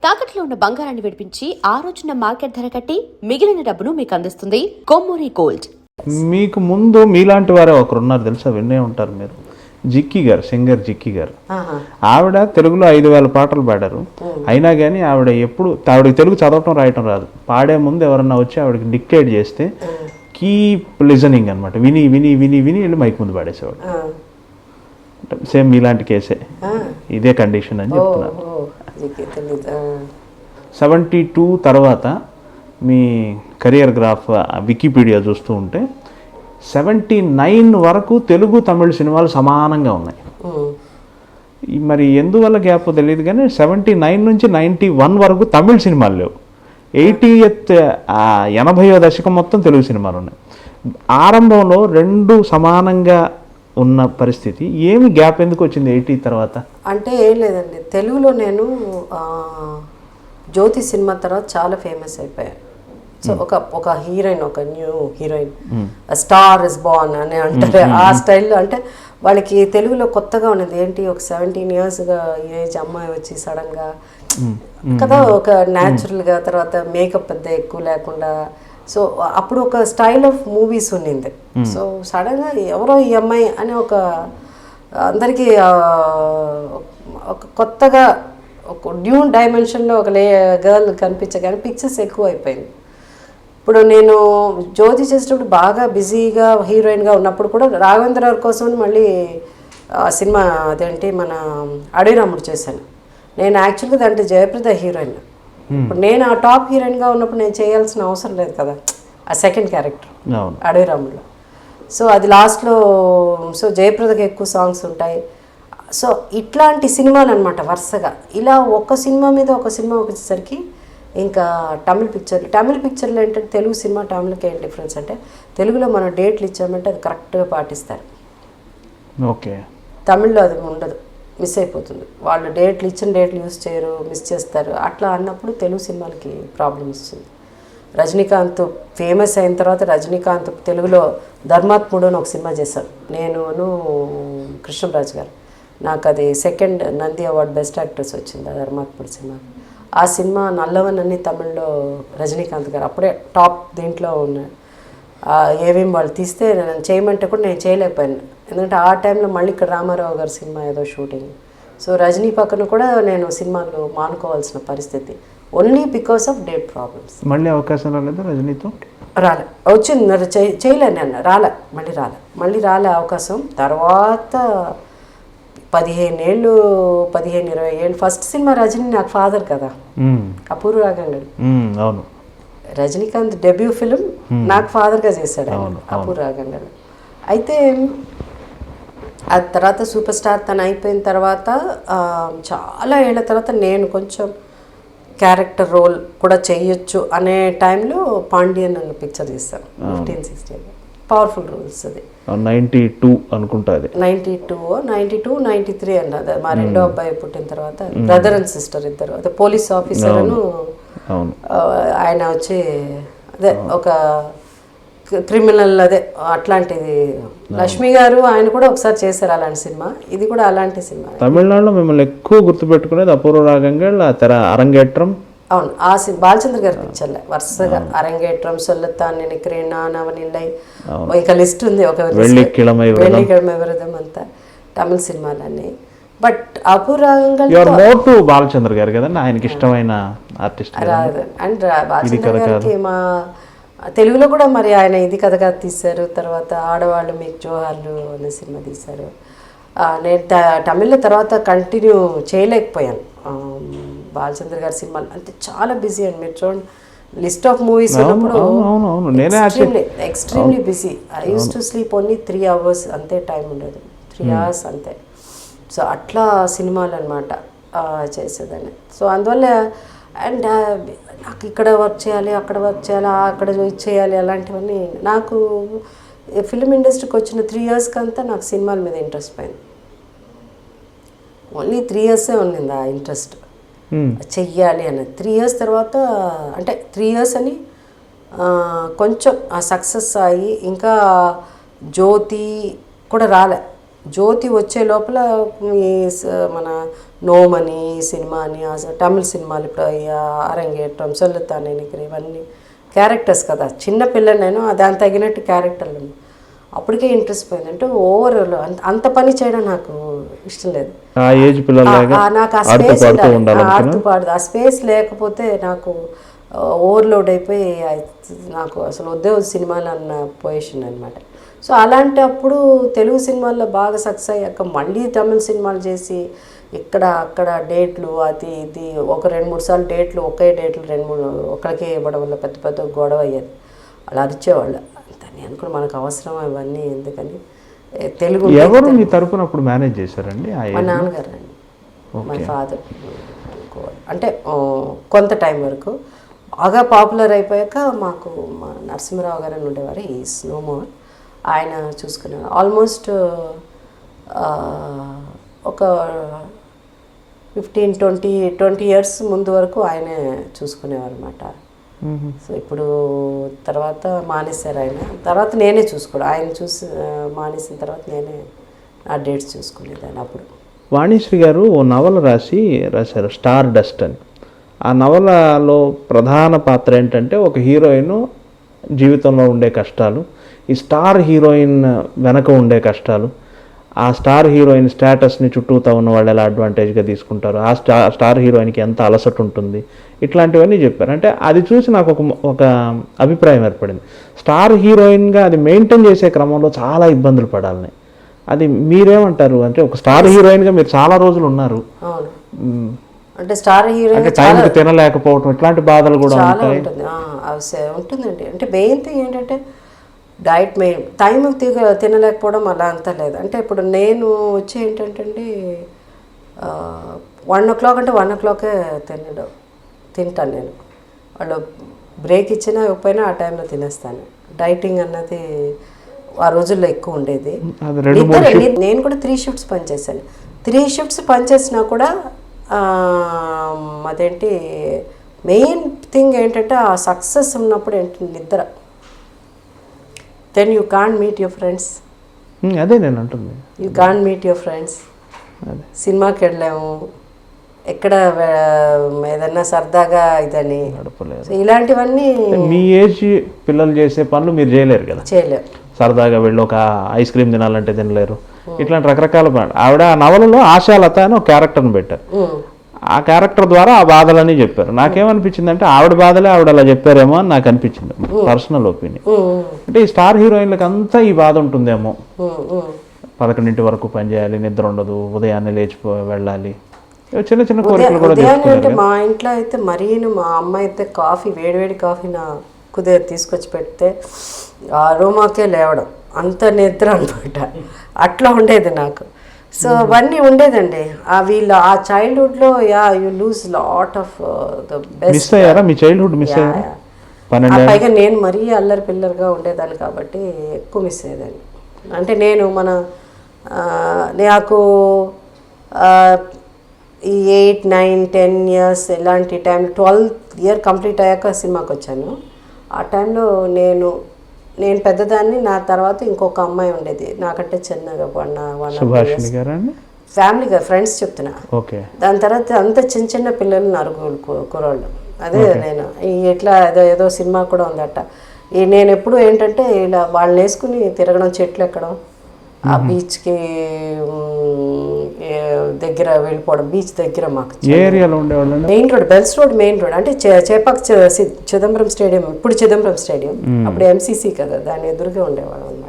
తాకట్లో ఉన్న బంగారాన్ని విడిపించి ఆ రోజున మార్కెట్ ధర కట్టి మిగిలిన డబ్బును మీకు అందిస్తుంది కొమ్మూరి గోల్డ్. మీకు ముందు మీలాంటి వారే ఒకరు ఉన్నారు తెలుసా, విన్నే ఉంటారు మీరు, జిక్కి గారు, సింగర్ జిక్కి గారు. ఆవిడ తెలుగులో 5,000 పాటలు పాడారు. అయినా కానీ ఆవిడకి తెలుగు చదవటం రాయటం రాదు. పాడే ముందు ఎవరన్నా వచ్చి ఆవిడకి డిక్టేట్ చేస్తే కీప్ లిజనింగ్ అనమాట, విని విని విని విని వెళ్ళి మైక్ ముందు పాడేసేవాడు. సేమ్ మీలాంటి కేసే, ఇదే కండిషన్ అని చెప్తున్నారు. 72 తర్వాత మీ కెరియర్ గ్రాఫ్ వికీపీడియా చూస్తూ ఉంటే 79 వరకు తెలుగు తమిళ సినిమాలు సమానంగా ఉన్నాయి. మరి ఎందువల్ల గ్యాప్ తెలియదు కానీ 79 నుంచి 91 వరకు తమిళ సినిమాలు లేవు. 80వ దశకం మొత్తం తెలుగు సినిమాలు ఉన్నాయి. ఆరంభంలో రెండు సమానంగా ఉన్న పరిస్థితి, ఏమి గ్యాప్ ఎందుకు వచ్చింది 80 తర్వాత? అంటే ఏం లేదండి, తెలుగులో నేను జ్యోతి సినిమా తర్వాత చాలా ఫేమస్ అయిపోయాను. సో ఒక హీరోయిన్, ఒక new heroine, star is born అని అంటారు ఆ స్టైల్లో. అంటే వాళ్ళకి తెలుగులో కొత్తగా ఉన్నది ఏంటి, ఒక 17 yearsగా ఏజ్ అమ్మాయి వచ్చి సడన్గా కదా, ఒక న్యాచురల్గా, తర్వాత మేకప్ పెద్ద ఎక్కువ లేకుండా. సో అప్పుడు ఒక స్టైల్ ఆఫ్ మూవీస్ ఉన్నింది. సో సడన్గా ఎవరో ఈ అమ్మాయి అని ఒక అందరికీ ఒక కొత్తగా ఒక న్యూ డైమెన్షన్లో ఒక గర్ల్ కనిపించగానే పిక్చర్స్ ఎక్కువ అయిపోయింది. ఇప్పుడు నేను జ్యోతి చేసేటప్పుడు బాగా బిజీగా హీరోయిన్గా ఉన్నప్పుడు కూడా రాఘవేంద్రరావు కోసం మళ్ళీ సినిమా అదేంటి మన అడవిరాముడు చేశాను. నేను యాక్చువల్గా దాంట్లో జయప్రద హీరోయిన్. ఇప్పుడు నేను ఆ టాప్ హీరోయిన్గా ఉన్నప్పుడు నేను చేయాల్సిన అవసరం లేదు కదా ఆ సెకండ్ క్యారెక్టర్ అడవిరాముడులో. సో అది లాస్ట్లో, సో జయప్రదకి ఎక్కువ సాంగ్స్ ఉంటాయి. సో ఇట్లాంటి సినిమాలు అనమాట వరుసగా. ఇలా ఒక సినిమా మీద ఒక సినిమా వచ్చేసరికి ఇంకా తమిళ పిక్చర్లు ఏంటంటే తెలుగు సినిమా తమిళకి ఏం డిఫరెన్స్ అంటే, తెలుగులో మనం డేట్లు ఇచ్చామంటే అది కరెక్ట్గా పాటిస్తారు. ఓకే, తమిళ్లో అది ఉండదు, మిస్ అయిపోతుంది. వాళ్ళు ఇచ్చిన డేట్లు యూస్ చేయరు, మిస్ చేస్తారు. అట్లా అన్నప్పుడు తెలుగు సినిమాలకి ప్రాబ్లం వస్తుంది. రజనీకాంత్ ఫేమస్ అయిన తర్వాత రజనీకాంత్ తెలుగులో ధర్మాత్ముడు అని ఒక సినిమా చేశాను నేను, కృష్ణరాజు గారు. నాకు అది second Nandi award best actress వచ్చింది ఆ ధర్మాత్ముడు సినిమా. ఆ సినిమా నల్లవన్ అని తమిళ్లో రజనీకాంత్ గారు అప్పుడే టాప్ దీంట్లో ఉన్నాడు. ఏమేమి వాళ్ళు తీస్తే నేను చేయమంటే కూడా నేను చేయలేకపోయాను. ఎందుకంటే ఆ టైంలో మళ్ళీ ఇక్కడ రామారావు గారి సినిమా ఏదో షూటింగ్. సో రజనీ పక్కన కూడా నేను సినిమాలు మానుకోవాల్సిన పరిస్థితి, only because of date problems. మళ్ళీ అవకాశం రాలేదు రజనీతో? వచ్చింది, చేయలేను అన్న, మళ్ళీ రాలే అవకాశం. తర్వాత 15-20 ఏళ్ళు ఫస్ట్ సినిమా రజనీ నాకు ఫాదర్ కదా, అపూర్వ రాగంగడు. అవును, రజనీకాంత్ డెబ్యూ ఫిలిం నాకు ఫాదర్గా చేశాడు అపూర్వ రాగంగడు. అయితే ఆ తర్వాత సూపర్ స్టార్ తను అయిపోయిన తర్వాత చాలా ఏళ్ళ తర్వాత నేను కొంచెం క్యారెక్టర్ రోల్ కూడా చేయొచ్చు అనే టైంలో పాండ్యన్ అన్న పిక్చర్ తీస్తాను 15-16. Powerful roles. అది 92 అనుకుంటా, అది 92-93 అన్నది. మా రెండో అబ్బాయి పుట్టిన తర్వాత బ్రదర్ అండ్ సిస్టర్ ఇద్దరు, అదే పోలీస్ ఆఫీసర్ను ఆయన వచ్చి అదే ఒక క్రిమినల్, అదే అట్లాంటిది. లక్ష్మి గారు ఆయన కూడా ఒకసారి చేశారు అలాంటి సినిమా. ఇది కూడా అలాంటి సినిమా. తమిళనాడులో మిమ్మల్ని ఎక్కువ గుర్తుపెట్టుకునేది అపూర్వ రాగంగల్, తెర అరంగేట్రం. అవును, ఆ బాలచంద్ర గారి పిక్చర్లే వరుసగా అరంగేట్రం, సొల్లత్తాన్ నిனைக்கிறேன், నవనిల్లై, ఇంకా లిస్ట్ ఉంది. ఒక వెள்ளிக்கிழமை విరదం అంతా తమిళ సినిమాలన్నీ. బట్ అపూర్వ రాగంగల్ బాలచంద్ర గారు కదండి, ఆయనకి ఇష్టమైన ఆర్టిస్ట్. అండ్ బాలచంద్ర గారికి మా తెలుగులో కూడా మరి ఆయన ఇది కథగా తీశారు. తర్వాత ఆడవాళ్ళు మీకు జోహార్లు అనే సినిమా తీశారు. నేను తమిళ్లో తర్వాత కంటిన్యూ చేయలేకపోయాను బాలచంద్ర గారి సినిమాలు. అంటే చాలా బిజీ అండి, మీరు చూడండి లిస్ట్ ఆఫ్ మూవీస్ ఉన్నప్పుడు extremely busy. I use to sleep only 3 hours అంతే, టైం ఉండదు, 3 hours అంతే. సో అట్లా సినిమాలు అనమాట చేసేదాన్ని. సో అందువల్ల అండ్ నాకు ఇక్కడ వర్క్ చేయాలి, అక్కడ వర్క్ చేయాలి, అక్కడ చేయాలి, అలాంటివన్నీ. నాకు ఫిల్మ్ ఇండస్ట్రీకి వచ్చిన 3 years కంతా నాకు సినిమాల మీద ఇంట్రెస్ట్ పోయింది. ఓన్లీ 3 years ఉన్నింది ఆ ఇంట్రెస్ట్, చెయ్యాలి అన్నది. 3 years తర్వాత అంటే 3 years అని కొంచెం సక్సెస్ అయ్యి ఇంకా జ్యోతి కూడా రాలే. జ్యోతి వచ్చే లోపల ఈ మన నోమని సినిమా అని తమిళ సినిమాలు ఇప్పుడు అరంగేట్రం సొల్లుతానేనికరి ఇవన్నీ క్యారెక్టర్స్ కదా, చిన్న పిల్ల నేను దానికి తగినట్టు క్యారెక్టర్లు అప్పటికే ఇంట్రెస్ట్ పోయింది. అంటే ఓవరాల్ అంత పని చేయడం నాకు ఇష్టం లేదు. నాకు ఆ స్పేస్ ఆడుతూ ఆ స్పేస్ లేకపోతే నాకు ఓవర్లోడ్ అయిపోయి నాకు అసలు వద్దే సినిమాలు అన్న పొజిషన్ అనమాట. సో అలాంటప్పుడు తెలుగు సినిమాల్లో బాగా సక్సెస్ అయ్యాక మళ్ళీ తమిళ సినిమాలు చేసి ఇక్కడ అక్కడ డేట్లు అది ఇది ఒక 2-3 సార్లు డేట్లు ఒకే డేట్లు 2-3 ఒకరికే ఇవ్వడం వల్ల పెద్ద పెద్ద గొడవ అయ్యేది. అలా అరిచేవాళ్ళు. నేను కూడా మనకు అవసరం ఇవన్నీ ఎందుకని తెలుగు. ఎవరు మీ తరపున అప్పుడు మేనేజ్ చేశారండి? మా నాన్నగారు అండి, మై ఫాదర్. అంటే కొంత టైం వరకు బాగా పాపులర్ అయిపోయాక మాకు మా నరసింహరావు గారు అని ఉండేవారు, ఈజ్ నో మోర్. ఆయన చూసుకునేవారు. ఆల్మోస్ట్ ఒక 15-20 ఇయర్స్ ముందు వరకు ఆయనే చూసుకునేవారు అన్నమాట. సో ఇప్పుడు తర్వాత మానేశారు ఆయన. తర్వాత నేనే చూసుకోవడం, ఆయన మానేసిన తర్వాత నేనే ఆ డేట్స్ చూసుకునేదాన్ని. అప్పుడు వాణిశ్రీ గారు ఓ నవల రాశారు స్టార్ డస్ట్ అని. ఆ నవలలో ప్రధాన పాత్ర ఏంటంటే ఒక హీరోయిన్ జీవితంలో ఉండే కష్టాలు, ఈ స్టార్ హీరోయిన్ వెనక ఉండే కష్టాలు, ఆ స్టార్ హీరోయిన్ స్టేటస్ని చుట్టూతా ఉన్న వాళ్ళు ఎలా అడ్వాంటేజ్గా తీసుకుంటారు, ఆ స్టార్ హీరోయిన్కి ఎంత అలసట ఉంటుంది, ఇట్లాంటివన్నీ చెప్పారు. అంటే అది చూసి నాకు ఒక అభిప్రాయం ఏర్పడింది. స్టార్ హీరోయిన్గా అది మెయింటైన్ చేసే క్రమంలో చాలా ఇబ్బందులు పడాలని. అది మీరేమంటారు? అంటే ఒక స్టార్ హీరోయిన్గా మీరు చాలా రోజులు ఉన్నారు, అంటే స్టార్ హీరోయిన్ టైంకి తినలేకపోవటం ఇట్లాంటి బాధలు కూడా ఉంటాయి. ఉంటుందండి. అంటే మెయిన్ థింగ్ ఏంటంటే డైట్ మెయిన్, టైం తినలేకపోవడం అలా అంతా లేదు. అంటే ఇప్పుడు నేను వచ్చి ఏంటంటే అండి 1 o'clock అంటే 1 o'clock తింటాను నేను. వాళ్ళు బ్రేక్ ఇచ్చినా ఇవ్వకపోయినా ఆ టైంలో తినేస్తాను. డైటింగ్ అన్నది ఆ రోజుల్లో ఎక్కువ ఉండేది. నేను కూడా 3 shifts పనిచేశాను. 3 shifts పనిచేసినా కూడా అదేంటి మెయిన్ థింగ్ ఏంటంటే ఆ సక్సెస్ ఉన్నప్పుడు ఏంటంటే నిద్ర. Then you can't meet your friends. అదే నేను అంటుంది, you can't meet your friends. సినిమాకి వెళ్ళాము, ఎక్కడ ఏదన్నా సరదాగా ఇదని ఇలాంటివన్నీ. మీ ఏజ్ పిల్లలు చేసే పనులు మీరు చేయలేరు కదా, చేయలేరు. సరదాగా వెళ్ళి ఒక ఐస్ క్రీమ్ తినాలంటే తినలేరు. ఇట్లాంటి రకరకాల ఆవిడ ఆ నవలలో ఆశాలత అని ఒక క్యారెక్టర్ని పెట్టారు. ఆ క్యారెక్టర్ ద్వారా ఆ బాధలని చెప్పారు. నాకేమనిపించింది అంటే ఆవిడ బాధలే ఆవిడ అలా చెప్పారేమో అని నాకు అనిపించింది, పర్సనల్ ఒపీనియన్. అంటే ఈ స్టార్ హీరోయిన్లకు అంతా ఈ బాధ ఉంటుందేమో, 11 వరకు పని చేయాలి, నిద్ర ఉండదు, ఉదయాన్నే వెళ్ళాలి, చిన్న చిన్న కోరికలు కూడా. మా ఇంట్లో అయితే మరీ మా అమ్మ అయితే కాఫీ వేడివేడి కాఫీ నా తీసుకొచ్చి పెడితే ఆ రూమాకే లేవడం, అంత నిద్ర అనమాట. అట్లా ఉండేది నాకు. సో అవన్నీ ఉండేదండి. వీళ్ళు ఆ చైల్డ్హుడ్లో you lose lot of the best. మీ చైల్డ్హుడ్ మిస్ అయ్యారా? పైగా నేను మరీ అల్లరి పిల్లర్గా ఉండేదాన్ని కాబట్టి ఎక్కువ మిస్ అయ్యేదాన్ని. అంటే నేను నాకు ఈ 8, 9, 10 years ఇలాంటి టైం 12th year కంప్లీట్ అయ్యాక సినిమాకి వచ్చాను. ఆ టైంలో నేను పెద్దదాన్ని, నా తర్వాత ఇంకొక అమ్మాయి ఉండేది నాకంటే చిన్నగా ఫ్యామిలీగా ఫ్రెండ్స్ చెప్తున్నా. దాని తర్వాత అంత చిన్న పిల్లలు నరుగులు కుర్రాళ్ళు. అదే నేను ఎట్లా ఏదో సినిమా కూడా ఉందట. నేను ఎప్పుడు ఏంటంటే ఇలా వాళ్ళని వేసుకుని తిరగడం, చెట్లు ఎక్కడం, ఆ బీచ్కి దగ్గర వెళ్ళిపోవడం. బీచ్ దగ్గర మాకు main road, Bells road main road. అంటే చేపాక్ చిదంబరం స్టేడియం, ఇప్పుడు చిదంబరం స్టేడియం, అప్పుడు MCC కదా, దాని ఎదురుగా ఉండేవాళ్ళం అన్నమాట.